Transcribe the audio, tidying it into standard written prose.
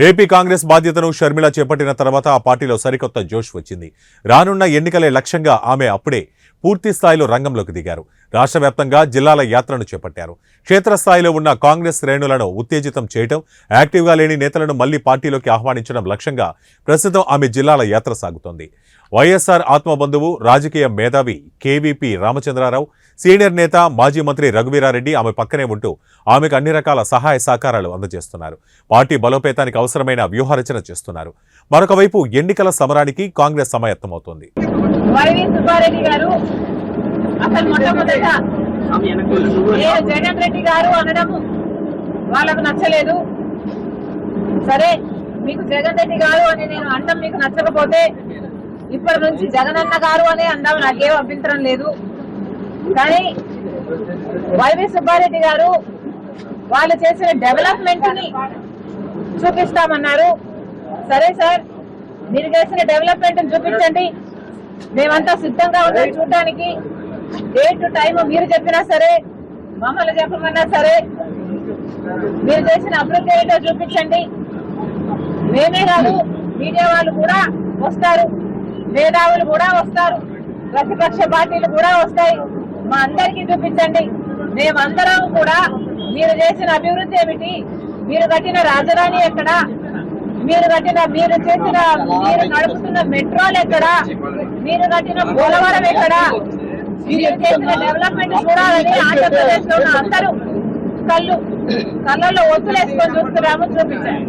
AP Congress బాధ్యతను షర్మిల చేపట్టిన తర్వాత ఆ పార్టీలో సరికొత్త జోష్ వచ్చింది. రానున్న ఎన్నికలే లక్ష్యంగా ఆమె అప్పుడే పూర్తి స్థాయిలో రంగంలోకి దిగారు. రాష్ట్ర వ్యాప్తంగా జిల్లాల యాత్రను చేపట్టారు. క్షేత్రస్థాయిలో ఉన్న కాంగ్రెస్ శ్రేణులను ఉత్తేజితం చేయడం, యాక్టివ్గా లేని నేతలను మళ్లీ పార్టీలోకి ఆహ్వానించడం లక్ష్యంగా ప్రస్తుతం ఆమె జిల్లాల యాత్ర సాగుతోంది. వైఎస్ఆర్ ఆత్మబంధువు, రాజకీయ మేధావి కేవీపీ రామచంద్రారావు, సీనియర్ నేత మాజీ మంత్రి రఘువీరారెడ్డి ఆమె పక్కనే ఉంటూ ఆమెకు అన్ని రకాల సహాయ సహకారాలు అందజేస్తున్నారు. పార్టీ బలోపేతానికి అవసరమైన వ్యూహరచన చేస్తున్నారు. మరొక వైపు ఎన్నికల సమరానికి కాంగ్రెస్ సమాయత్తమవుతోంది. అసలు మొట్టమొదట జగన్ రెడ్డి గారు అనడం వాళ్ళకు నచ్చలేదు. సరే, మీకు జగన్ రెడ్డి గారు అని నేను అంటాం మీకు నచ్చకపోతే ఇప్పటి నుంచి జగనన్న గారు అనే అందాం, నాకేం అభ్యంతరం లేదు. కానీ వైవి సుబ్బారెడ్డి గారు వాళ్ళు చేసిన డెవలప్మెంట్ ని చూపిస్తామన్నారు. సరే సార్, మీరు చేసిన డెవలప్మెంట్ ని చూపించండి, మేమంతా సిద్ధంగా ఉన్నాం చూడటానికి. డేట్ టైం మీరు చెప్పినా సరే, మమ్మల్ని చెప్పమన్నా సరే, మీరు చేసిన అభివృద్ధి ఏంటో చూపించండి. మేమే కాదు, మీడియా వాళ్ళు కూడా వస్తారు, మేధావులు కూడా వస్తారు, ప్రతిపక్ష పార్టీలు కూడా వస్తాయి. మా అందరికీ చూపించండి. మేమందరం కూడా మీరు చేసిన అభివృద్ధి ఏమిటి, మీరు కట్టిన రాజధాని ఎక్కడ, మీరు నడుపుతున్న మెట్రోలు ఎక్కడ, మీరు కట్టిన పోలవరం ఎక్కడ, మీరు చేసిన డెవలప్మెంట్ చూడాలని ఆంధ్రప్రదేశ్ లో ఉన్న అందరూ కళ్ళల్లో ఒత్తులేసుకొని చూస్తున్నాము, చూపించండి.